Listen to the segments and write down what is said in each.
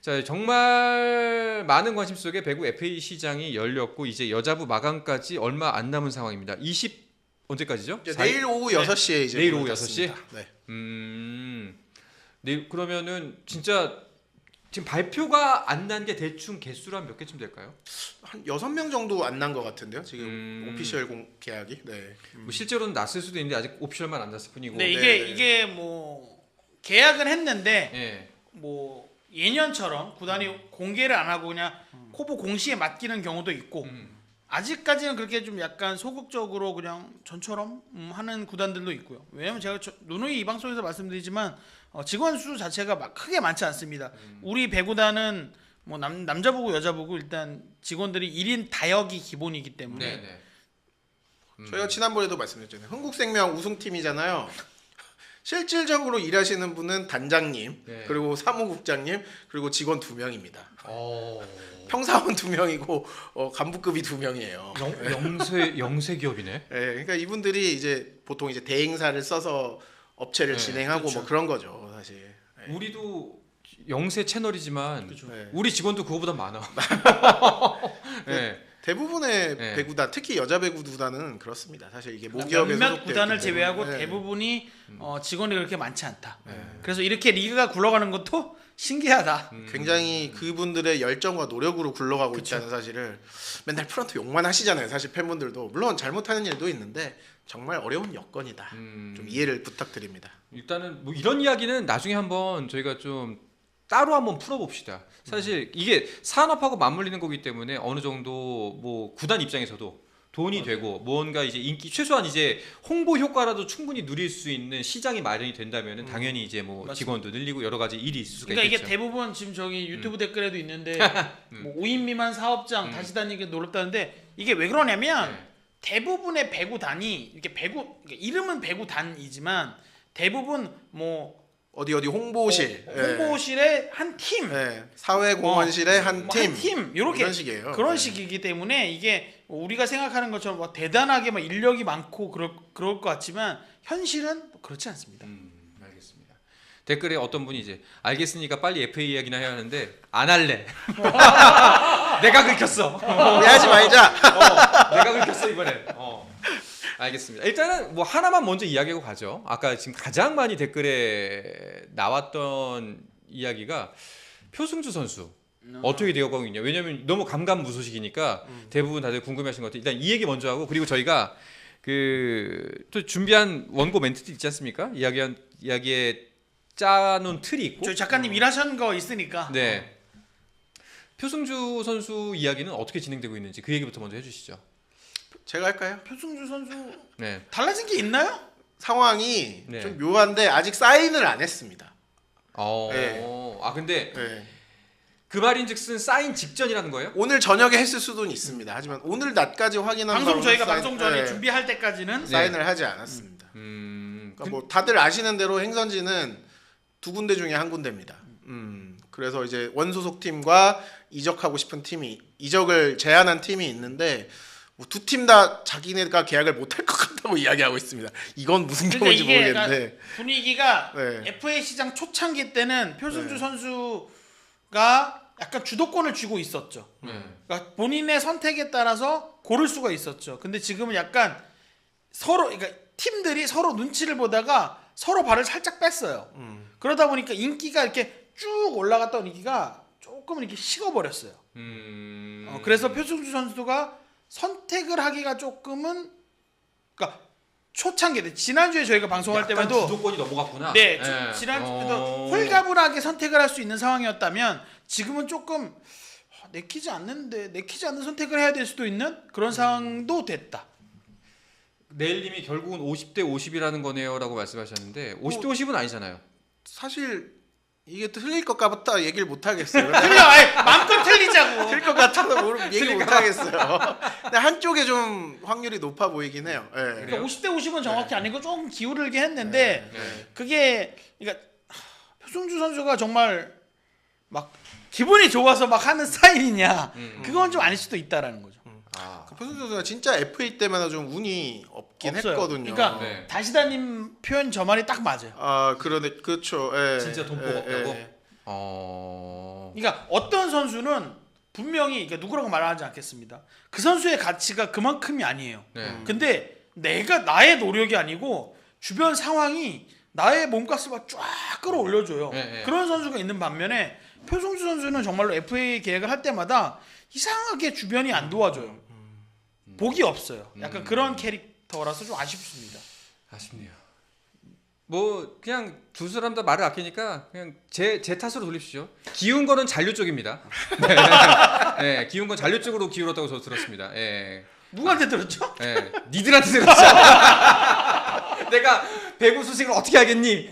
자, 정말 많은 관심 속에 배구 FA 시장이 열렸고 이제 여자부 마감까지 얼마 안 남은 상황입니다. 20 언제까지죠? 내일 오후 6시에 이제 내일 오후 6시? 네. 네, 그러면은 진짜 지금 발표가 안 난 게 대충 개수로 한 몇 개쯤 될까요? 한 6명 정도 안 난 것 같은데요. 지금 오피셜 계약이. 네. 뭐 실제로는 났을 수도 있는데 아직 오피셜만 안 났을 뿐이고. 네, 이게 뭐 계약은 했는데 예. 뭐 예년처럼 구단이 공개를 안 하고 그냥 코보 공시에 맡기는 경우도 있고 아직까지는 그렇게 좀 약간 소극적으로 그냥 전처럼 하는 구단들도 있고요. 왜냐면 제가 누누이 이 방송에서 말씀드리지만 직원 수 자체가 막 크게 많지 않습니다. 우리 배구단은 뭐 남자부고 여자부고 일단 직원들이 1인 다역이 기본이기 때문에 네. 저희가 지난번에도 말씀드렸잖아요. 흥국생명 우승팀이잖아요. 실질적으로 일하시는 분은 단장님, 네. 그리고 사무국장님, 그리고 직원 2명입니다. 어. 평사원 2명이고 간부급이 2명이에요. 영세 기업이네. 네, 그러니까 이분들이 이제 보통 이제 대행사를 써서 업체를 네, 진행하고 그렇죠. 뭐 그런 거죠, 사실. 네. 우리도 영세 채널이지만 네. 우리 직원도 그거보다 많아. 네. 대부분의 네. 배구단, 특히 여자 배구단은 그렇습니다. 사실 이게 모기업에 몇몇 소속되어 구단을 있기 제외하고 때문에. 대부분이 직원이 그렇게 많지 않다. 그래서 이렇게 리그가 굴러가는 것도 신기하다. 굉장히 그분들의 열정과 노력으로 굴러가고 있다는 사실을 맨날 프런트 욕만 하시잖아요. 사실 팬분들도 물론 잘못하는 일도 있는데 정말 어려운 여건이다. 좀 이해를 부탁드립니다. 일단은 뭐 이런 이야기는 나중에 한번 저희가 좀 따로 한번 풀어봅시다. 사실 이게 산업하고 맞물리는 거기 때문에 어느 정도 뭐 구단 입장에서도 돈이 되고 뭔가 이제 인기 최소한 이제 홍보 효과라도 충분히 누릴 수 있는 시장이 마련이 된다면은 당연히 이제 뭐 맞습니다. 직원도 늘리고 여러 가지 일이 있을 수가 그러니까 있겠죠. 이게 대부분 지금 저기 유튜브 댓글에도 있는데 뭐 5인 미만 사업장 다시 다니기 노력다는데 이게 왜 그러냐면 네. 대부분의 배구단이 이렇게 그러니까 이름은 배구단이지만 대부분 뭐 어디 홍보실, 홍보실의 한 팀, 사회공헌실의 한 뭐 팀, 한 팀 이렇게 이런 식이에요. 그런 네. 식이기 때문에 이게 우리가 생각하는 것처럼 뭐 대단하게 막 인력이 많고 그럴 것 같지만 현실은 그렇지 않습니다. 알겠습니다. 댓글에 어떤 분이 이제 알겠으니까 빨리 FA 이야기나 해야 하는데 안 할래. 내가 긁혔어. 하지 말자. 내가 긁혔어 이번에. 알겠습니다. 일단은 뭐 하나만 먼저 이야기하고 가죠. 아까 지금 가장 많이 댓글에 나왔던 이야기가 표승주 선수 어떻게 되어가고 있냐. 왜냐면 너무 감감무소식이니까 대부분 다들 궁금해하시는 것 같아요. 일단 이 얘기 먼저 하고 그리고 저희가 또 준비한 원고 멘트도 있지 않습니까? 이야기에 짜놓은 틀이 있고. 저 작가님 일하신 거 있으니까. 네. 표승주 선수 이야기는 어떻게 진행되고 있는지 그 얘기부터 먼저 해주시죠. 제가 할까요? 표승주 선수 네. 달라진 게 있나요? 상황이 네. 좀 묘한데 아직 사인을 안 했습니다. 네. 아 근데 네. 그 말인즉슨 사인 직전이라는 거예요? 오늘 저녁에 했을 수도 있습니다. 하지만 오늘 낮까지 확인한 방송 저희가 사인- 방송 전에 네. 준비할 때까지는 사인을 하지 않았습니다. 그러니까 뭐 다들 아시는 대로 행선지는 2군데 중에 한 군데입니다. 그래서 이제 원소속 팀과 이적하고 싶은 팀이 이적을 제안한 팀이 있는데 뭐 두 팀 다 자기네가 계약을 못할 것 같다고 이야기하고 있습니다. 이건 무슨 그러니까 경우인지 이게 모르겠는데 분위기가 네. FA 시장 초창기 때는 표승주 네. 선수가 약간 주도권을 쥐고 있었죠. 그러니까 본인의 선택에 따라서 고를 수가 있었죠. 근데 지금은 약간 서로 그러니까 팀들이 서로 눈치를 보다가 서로 발을 살짝 뺐어요. 그러다 보니까 인기가 이렇게 쭉 올라갔던 인기가 조금은 이렇게 식어버렸어요. 그래서 표승주 선수가 선택을 하기가 조금은 그러니까 초창기 때 지난주에 저희가 방송할 약간 때마도 주도권이 넘어갔구나. 네, 지난주에도 홀가분하게 선택을 할 수 있는 상황이었다면 지금은 조금 내키지 않는 선택을 해야 될 수도 있는 그런 상황도 됐다. 네일님이 결국은 50대 50이라는 거네요라고 말씀하셨는데 50대 50은 아니잖아요. 사실 이게 틀릴 것 같다 얘기를 못 하겠어요. 틀려, 아이, 마음껏 틀리자고. 틀릴 것 같아서 얘기 못 하겠어요. 근데 한쪽에 좀 확률이 높아 보이긴 해요. 네. 그러니까 50대 50은 정확히 아니고 조금 기울게 했는데 네. 그게 그러니까 표승주 선수가 정말 막 기분이 좋아서 막 하는 스타일이냐 그건 좀 아닐 수도 있다라는 거죠. 표승주 선수가 진짜 FA 때마다 좀 운이 없긴 없어요. 했거든요. 그러니까 네. 다시다님 표현 저 말이 딱 맞아요. 아 그러네, 그렇죠. 예. 진짜 돈복 예, 없다고? 예. 그러니까 어떤 선수는 분명히 그러니까 누구라고 말하지 않겠습니다. 그 선수의 가치가 그만큼이 아니에요. 네. 근데 내가 나의 노력이 아니고 주변 상황이 나의 몸값을 막 쫙 끌어올려줘요. 네. 그런 선수가 있는 반면에 표승주 선수는 정말로 FA 계약을 할 때마다 이상하게 주변이 안 도와줘요. 복이 없어요. 약간 그런 캐릭터라서 좀 아쉽습니다. 아쉽네요. 뭐 그냥 두 사람 다 말을 아끼니까 그냥 제 탓으로 돌립시오. 기운 거는 잔류 쪽입니다. 네. 네, 기운 건 잔류 쪽으로 기울었다고 저 들었습니다. 예. 누구한테 들었죠? 네, 니들한테 들었죠. 내가 배구 소식을 어떻게 하겠니?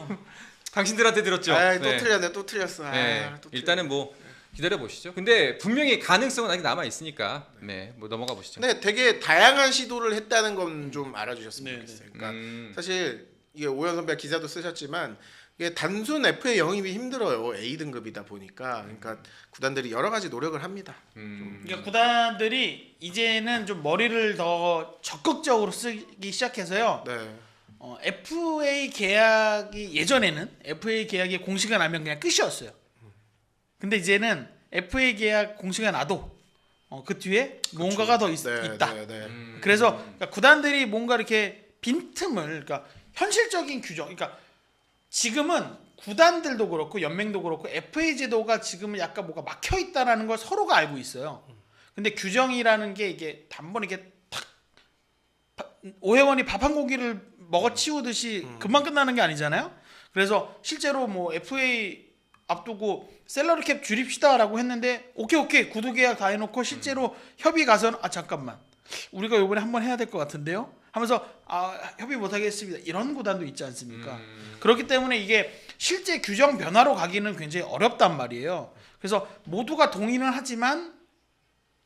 당신들한테 들었죠. 또 네. 틀렸네, 또 틀렸어. 네, 또 일단은 뭐 기다려 보시죠. 근데 분명히 가능성은 아직 남아 있으니까, 네, 뭐 넘어가 보시죠. 근데 되게 다양한 시도를 했다는 건 좀 알아주셨으면 네, 좋겠어요. 그러니까 사실 이게 오현 선배 기사도 쓰셨지만 이게 단순 FA 영입이 힘들어요. A 등급이다 보니까 그러니까 구단들이 여러 가지 노력을 합니다. 그러니까 구단들이 이제는 좀 머리를 더 적극적으로 쓰기 시작해서요. 네. FA 계약이 예전에는 FA 계약이 공시가 나면 그냥 끝이었어요. 근데 이제는 FA 계약 공시가 나도 그 뒤에 뭔가가 더 있다. 그래서 그러니까 구단들이 뭔가 이렇게 빈틈을 그러니까 현실적인 규정 그러니까 지금은 구단들도 그렇고 연맹도 그렇고 FA 제도가 지금은 약간 뭐가 막혀 있다라는 걸 서로가 알고 있어요. 근데 규정이라는 게 이게 단번에 이게 탁 오해원이 밥 한 공기를 먹어치우듯이 금방 끝나는 게 아니잖아요. 그래서 실제로 뭐 FA 앞두고 셀러리 캡 줄입시다라고 했는데 오케이 구두 계약 다 해놓고 실제로 협의 가서는 잠깐만 우리가 이번에 한번 해야 될 것 같은데요 하면서 협의 못하겠습니다 이런 구단도 있지 않습니까? 그렇기 때문에 이게 실제 규정 변화로 가기는 굉장히 어렵단 말이에요. 그래서 모두가 동의는 하지만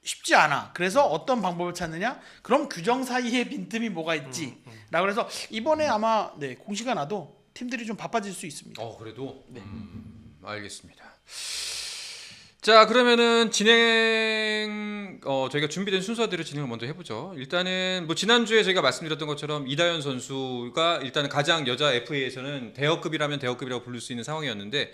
쉽지 않아. 그래서 어떤 방법을 찾느냐? 그럼 규정 사이에 빈틈이 뭐가 있지? 라고 해서 이번에 아마 공시가 나도 팀들이 좀 바빠질 수 있습니다. 그래도? 네. 알겠습니다. 자, 그러면은 진행 저희가 준비된 순서대로 진행을 먼저 해보죠. 일단은 뭐 지난주에 저희가 말씀드렸던 것처럼 이다현 선수가 일단은 가장 여자 FA에서는 대여급이라면 대여급이라고 부를 수 있는 상황이었는데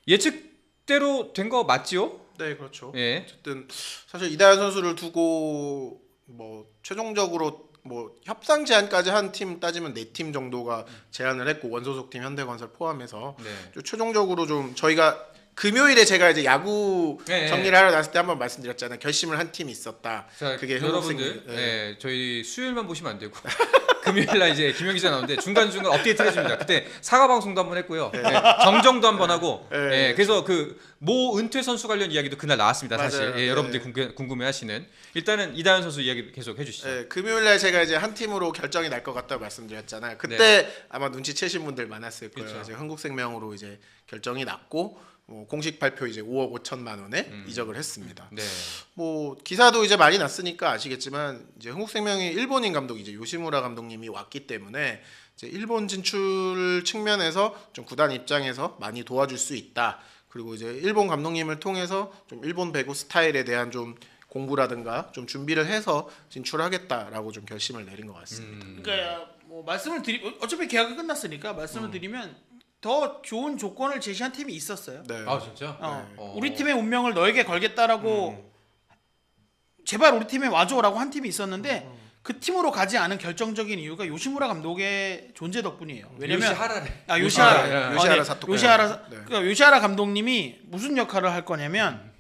예측대로 된 거 맞지요? 네, 그렇죠. 예. 어쨌든 사실 이다현 선수를 두고 뭐 최종적으로 뭐 협상 제안까지 한 팀 따지면 4팀 정도가 제안을 했고 원소속팀 현대건설 포함해서 네. 최종적으로 좀 저희가 금요일에 제가 이제 야구 정리를 하러 나왔을 때 한번 말씀드렸잖아요. 결심을 한 팀이 있었다. 자, 그게 여러분들, 저희 수요일만 보시면 안 되고 금요일날 이제 김영 기자 나오는데 중간중간 업데이트를 해줍니다. 그때 사과 방송도 한번 했고요. 정정도 한번 하고. 그래서 그 모 은퇴 선수 관련 이야기도 그날 나왔습니다. 사실 여러분들이 궁금해하시는 일단은 이다현 선수 이야기 계속 해주시죠. 금요일날 제가 이제 한 팀으로 결정이 날 것 같다고 말씀드렸잖아요. 그때 아마 눈치채신 분들 많았을 거예요. 그렇죠. 이제 한국생명으로 이제 결정이 났고 공식 발표 이제 5억 5천만 원에 이적을 했습니다. 네. 뭐 기사도 이제 많이 났으니까 아시겠지만 이제 한국생명이 일본인 감독 이제 요시무라 감독님이 왔기 때문에 이제 일본 진출 측면에서 좀 구단 입장에서 많이 도와줄 수 있다. 그리고 이제 일본 감독님을 통해서 좀 일본 배구 스타일에 대한 좀 공부라든가 좀 준비를 해서 진출하겠다라고 좀 결심을 내린 것 같습니다. 그러니까 뭐 말씀을 어차피 계약이 끝났으니까 말씀을 드리면 더 좋은 조건을 제시한 팀이 있었어요. 네. 진짜? 우리 팀의 운명을 너에게 걸겠다라고 제발 우리 팀에 와줘라고 한 팀이 있었는데 그 팀으로 가지 않은 결정적인 이유가 요시무라 감독의 존재 덕분이에요. 왜냐면 요시하라 사토. 그러니까 요시하라 감독님이 무슨 역할을 할 거냐면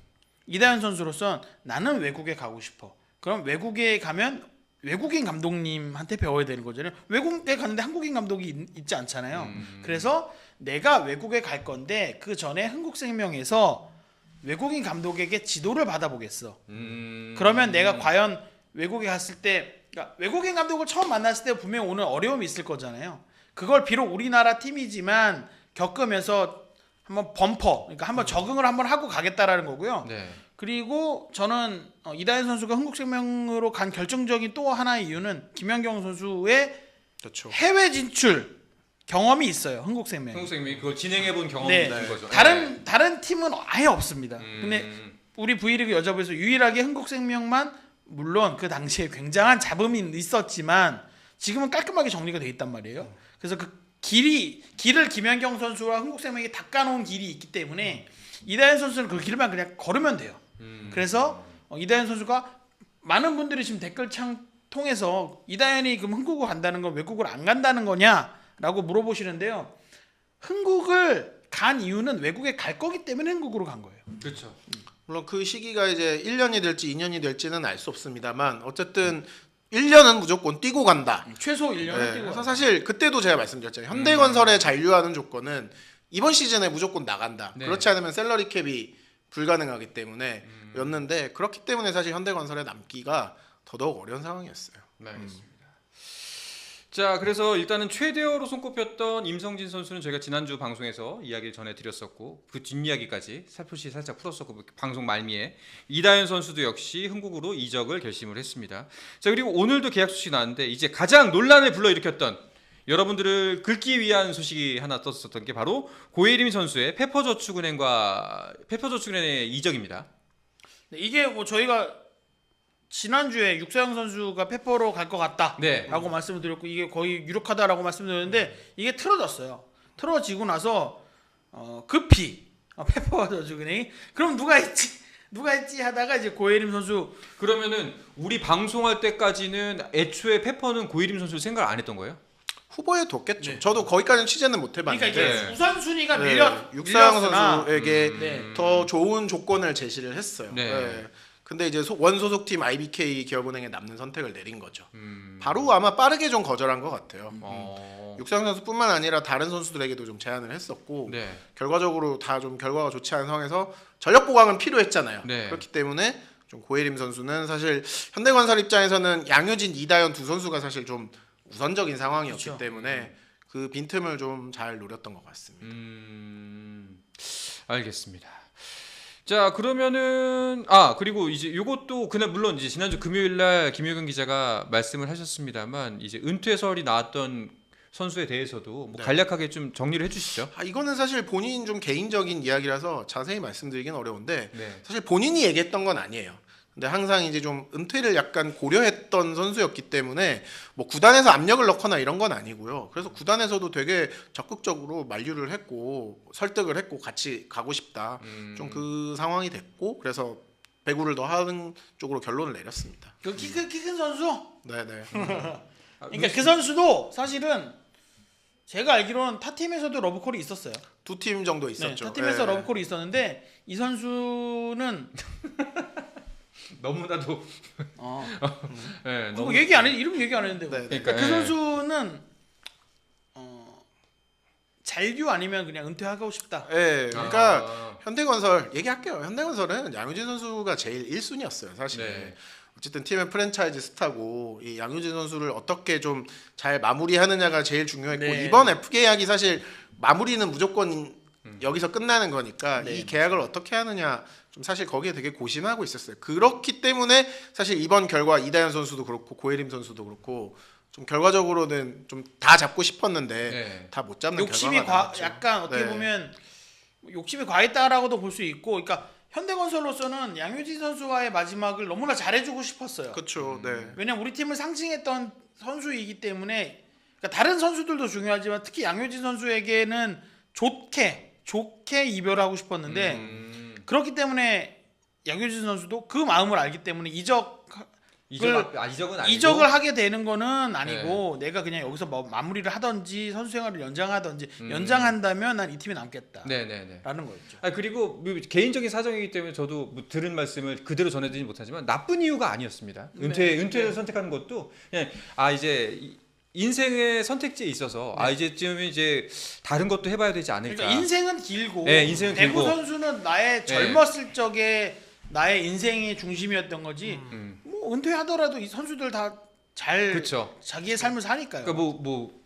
이다현 선수로선 나는 외국에 가고 싶어. 그럼 외국에 가면 외국인 감독님한테 배워야 되는 거잖아요. 외국에 가는데 한국인 감독이 있지 않잖아요. 그래서 내가 외국에 갈 건데 그 전에 한국생명에서 외국인 감독에게 지도를 받아보겠어. 그러면 내가 과연 외국에 갔을 때 그러니까 외국인 감독을 처음 만났을 때 분명 오는 어려움이 있을 거잖아요. 그걸 비록 우리나라 팀이지만 겪으면서 한번 그러니까 한번 적응을 한번 하고 가겠다라는 거고요. 네. 그리고 저는 이다현 선수가 한국생명으로 간 결정적인 또 하나의 이유는 김연경 선수의 그렇죠. 해외 진출 경험이 있어요. 한국생명이 그걸 진행해본 경험이 있는 거죠. 다른 팀은 아예 없습니다. 근데 우리 V리그 여자부에서 유일하게 한국생명만 물론 그 당시에 굉장한 잡음이 있었지만 지금은 깔끔하게 정리가 돼 있단 말이에요. 그래서 그 길을 김연경 선수와 흥국생명이 닦아놓은 길이 있기 때문에 이다현 선수는 그 길만 그냥 걸으면 돼요. 그래서 이다현 선수가 많은 분들이 지금 댓글창 통해서 이다현이 그럼 흥국을 간다는 건 외국을 안 간다는 거냐라고 물어보시는데요. 흥국을 간 이유는 외국에 갈 거기 때문에 흥국으로 간 거예요. 그렇죠. 물론 그 시기가 이제 1년이 될지 2년이 될지는 알 수 없습니다만 어쨌든 1년은 무조건 뛰고 간다. 최소 1년은 네, 뛰고 그래서 간다. 사실 그때도 제가 말씀드렸잖아요. 현대건설에 잔류하는 조건은 이번 시즌에 무조건 나간다. 네. 그렇지 않으면 셀러리 캡이 불가능하기 때문에 였는데 그렇기 때문에 사실 현대건설에 남기가 더더욱 어려운 상황이었어요. 네, 알겠습니다. 자, 그래서 일단은 최대어로 손꼽혔던 임성진 선수는 저희가 지난주 방송에서 이야기를 전해드렸었고 그 뒷이야기까지 살포시 살짝 풀었었고 방송 말미에 이다현 선수도 역시 흥국으로 이적을 결심을 했습니다. 자, 그리고 오늘도 계약 소식이 나왔는데 이제 가장 논란을 불러일으켰던 여러분들을 긁기 위한 소식이 하나 떴었던 게 바로 고예림 선수의 페퍼저축은행의 이적입니다. 네, 이게 뭐 저희가 지난주에 육서영 선수가 페퍼로 갈 것 같다라고 네. 말씀을 드렸고 이게 거의 유력하다라고 말씀드렸는데 이게 틀어졌어요. 틀어지고 나서 급히 페퍼저축은행이 그럼 누가 있지 하다가 이제 고예림 선수 그러면은 우리 방송할 때까지는 애초에 페퍼는 고예림 선수를 생각을 안 했던 거예요? 후보에 뒀겠죠. 네. 저도 거기까지는 취재는 못 그러니까 해봤는데 이게 우선순위가 육사영 밀렸으나 선수에게 네. 더 좋은 조건을 제시를 했어요. 네. 네. 근데 이제 원소속팀 IBK 기업은행에 남는 선택을 내린 거죠. 바로 아마 빠르게 좀 거절한 것 같아요. 육상 선수뿐만 아니라 다른 선수들에게도 좀 제안을 했었고 네. 결과적으로 다 좀 결과가 좋지 않은 상황에서 전력 보강은 필요했잖아요. 네. 그렇기 때문에 좀 고예림 선수는 사실 현대건설 입장에서는 양효진, 이다현 두 선수가 사실 좀 우선적인 상황이었기 그렇죠. 때문에 그 빈틈을 좀 잘 노렸던 것 같습니다. 알겠습니다. 자, 그러면은 그리고 이제 요것도 그날 물론 이제 지난주 금요일 날 김효경 기자가 말씀을 하셨습니다만 이제 은퇴설이 나왔던 선수에 대해서도 뭐 네. 간략하게 좀 정리를 해 주시죠. 이거는 사실 본인 좀 개인적인 이야기라서 자세히 말씀드리긴 어려운데 네. 사실 본인이 얘기했던 건 아니에요. 근데 항상 이제 좀 은퇴를 약간 고려했던 선수였기 때문에 뭐 구단에서 압력을 넣거나 이런 건 아니고요. 그래서 구단에서도 되게 적극적으로 만류를 했고 설득을 했고 같이 가고 싶다. 좀 그 상황이 됐고 그래서 배구를 더 하는 쪽으로 결론을 내렸습니다. 그 키 큰 선수 네네. 그러니까 그 선수도 사실은 제가 알기로는 타 팀에서도 러브콜이 있었어요. 두 팀 정도 네, 있었죠. 타 팀에서 네. 러브콜이 있었는데 이 선수는 너무나도 네, 그거 얘기 안 해, 이름 얘기 안 했는데. 네, 네. 그러니까 그 선수는 잔류 아니면 그냥 은퇴하고 싶다. 네, 그러니까 현대건설 얘기할게요. 현대건설은 양효진 선수가 제일 1순위였어요, 사실. 네. 어쨌든 팀의 프랜차이즈 스타고 이 양효진 선수를 어떻게 좀 잘 마무리하느냐가 제일 중요했고 네. 이번 FK 계약이 사실 마무리는 무조건 여기서 끝나는 거니까 네. 이 계약을 어떻게 하느냐 좀 사실 거기에 되게 고심하고 있었어요. 그렇기 때문에 사실 이번 결과 이다현 선수도 그렇고 고예림 선수도 그렇고 좀 결과적으로는 좀 다 잡고 싶었는데 네. 다 못 잡는 욕심이 결과가 나왔죠. 약간 어떻게 네. 보면 욕심이 과했다라고도 볼 수 있고, 그러니까 현대건설로서는 양효진 선수와의 마지막을 너무나 잘해주고 싶었어요. 그렇죠. 네. 왜냐면 우리 팀을 상징했던 선수이기 때문에, 그러니까 다른 선수들도 중요하지만 특히 양효진 선수에게는 좋게 이별하고 싶었는데 그렇기 때문에 양효진 선수도 그 마음을 알기 때문에 이적을 아니고 하게 되는 거는 아니고 내가 그냥 여기서 뭐 마무리를 하든지 선수 생활을 연장하든지 연장한다면 난 이 팀에 남겠다라는 네네네. 거였죠. 그리고 뭐 개인적인 사정이기 때문에 저도 뭐 들은 말씀을 그대로 전해드리지 못하지만 나쁜 이유가 아니었습니다. 은퇴를 선택하는 것도 그냥 이제 인생의 선택지에 있어서 이제쯤은 이제 다른 것도 해봐야 되지 않을까. 그러니까 인생은 길고, 네, 인생은 배구 길고. 선수는 나의 젊었을 적에 나의 인생의 중심이었던 거지. 뭐 은퇴하더라도 이 선수들 다 잘 그렇죠. 자기의 삶을 사니까요. 그러니까 뭐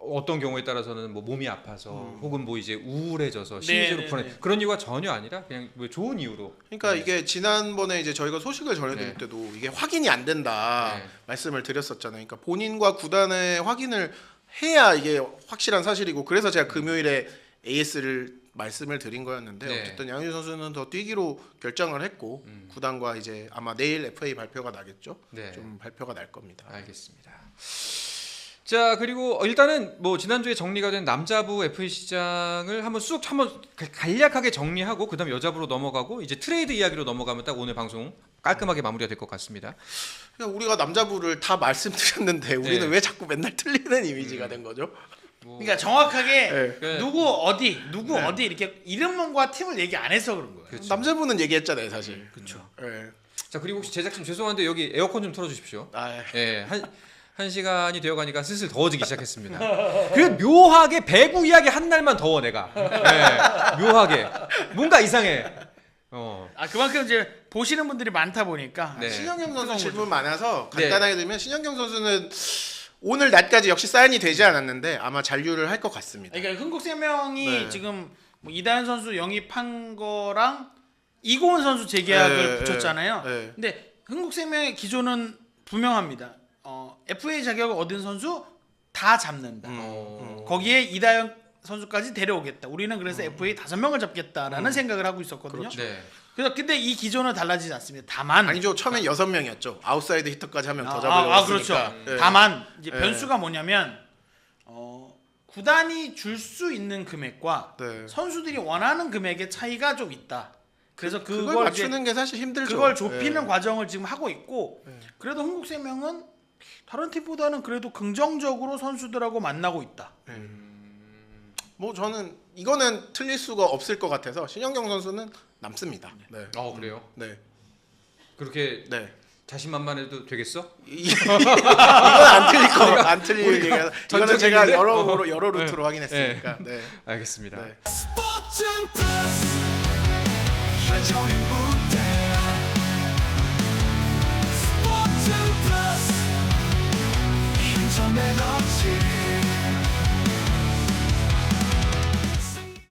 어떤 경우에 따라서는 뭐 몸이 아파서 혹은 뭐 이제 우울해져서 심리적으로 불안해 그런 이유가 전혀 아니라 그냥 뭐 좋은 이유로. 그러니까 이게 지난번에 이제 저희가 소식을 전해드릴 때도 이게 확인이 안 된다 말씀을 드렸었잖아요. 그러니까 본인과 구단의 확인을 해야 이게 확실한 사실이고 그래서 제가 금요일에 AS를 말씀을 드린 거였는데 어쨌든 양효진 선수는 더 뛰기로 결정을 했고 구단과 이제 아마 내일 FA 발표가 나겠죠. 네. 좀 발표가 날 겁니다. 알겠습니다. 자 그리고 일단은 뭐 지난주에 정리가 된 남자부 FA 시장을 한번 간략하게 정리하고 그다음 여자부로 넘어가고 이제 트레이드 이야기로 넘어가면 딱 오늘 방송 깔끔하게 마무리가 될 것 같습니다. 그냥 우리가 남자부를 다 말씀드렸는데 우리는 네. 왜 자꾸 맨날 틀리는 이미지가 된 거죠? 뭐, 그러니까 정확하게 네. 누구 어디 네. 어디 이렇게 이름과 팀을 얘기 안 해서 그런 거예요. 그렇죠. 남자부는 얘기했잖아요, 사실. 그렇죠. 네. 자 그리고 혹시 제작진 죄송한데 여기 에어컨 좀 틀어주십시오. 아, 예, 한 시간이 되어가니까 슬슬 더워지기 시작했습니다. 그리고 묘하게 배구 이야기 한 날만 더워 내가. 예, 묘하게 뭔가 이상해. 아 그만큼 이제 보시는 분들이 많다 보니까 네. 신영경 선수 뜨거운 질문 많아서 네. 간단하게 들면 신영경 선수는 오늘 낮까지 역시 사인이 되지 않았는데 아마 잔류를 할 것 같습니다. 그러니까 흥국생명이 네. 지금 뭐 이다현 선수 영입한 거랑 이고은 선수 재계약을 네, 붙였잖아요. 네. 근데 흥국생명의 기조는 분명합니다. FA 자격을 얻은 선수 다 잡는다. 거기에 이다현 선수까지 데려오겠다. 우리는 그래서 FA 5명을 잡겠다라는 생각을 하고 있었거든요. 그렇죠. 네. 그래서 근데 이 기조는 달라지지 않습니다. 다만 아니죠. 처음엔 6명이었죠. 아웃사이드 히터까지 하면 더 잡으려고 그렇죠. 했으니까. 네. 다만 이제 네. 변수가 뭐냐면 구단이 줄 수 있는 금액과 네. 선수들이 원하는 금액의 차이가 좀 있다. 그래서 그걸 그걸 이제 맞추는 게 사실 힘들죠. 그걸 좁히는 네. 과정을 지금 하고 있고 그래도 흥국생명은 다른 팀보다는 그래도 긍정적으로 선수들하고 만나고 있다. 뭐 저는 이거는 틀릴 수가 없을 것 같아서 신영경 선수는 남습니다. 네. 그래요. 네. 그렇게 네. 자신만만해도 되겠어? 이건 안 틀릴 거, 안 틀릴 우리가 얘기가. 이거는 전적인 제가 얘기인데? 여러 루트로 확인했으니까. 네. 알겠습니다. 네. 스포츠 플러스 한정의 무대 스포츠 플러스 인터넷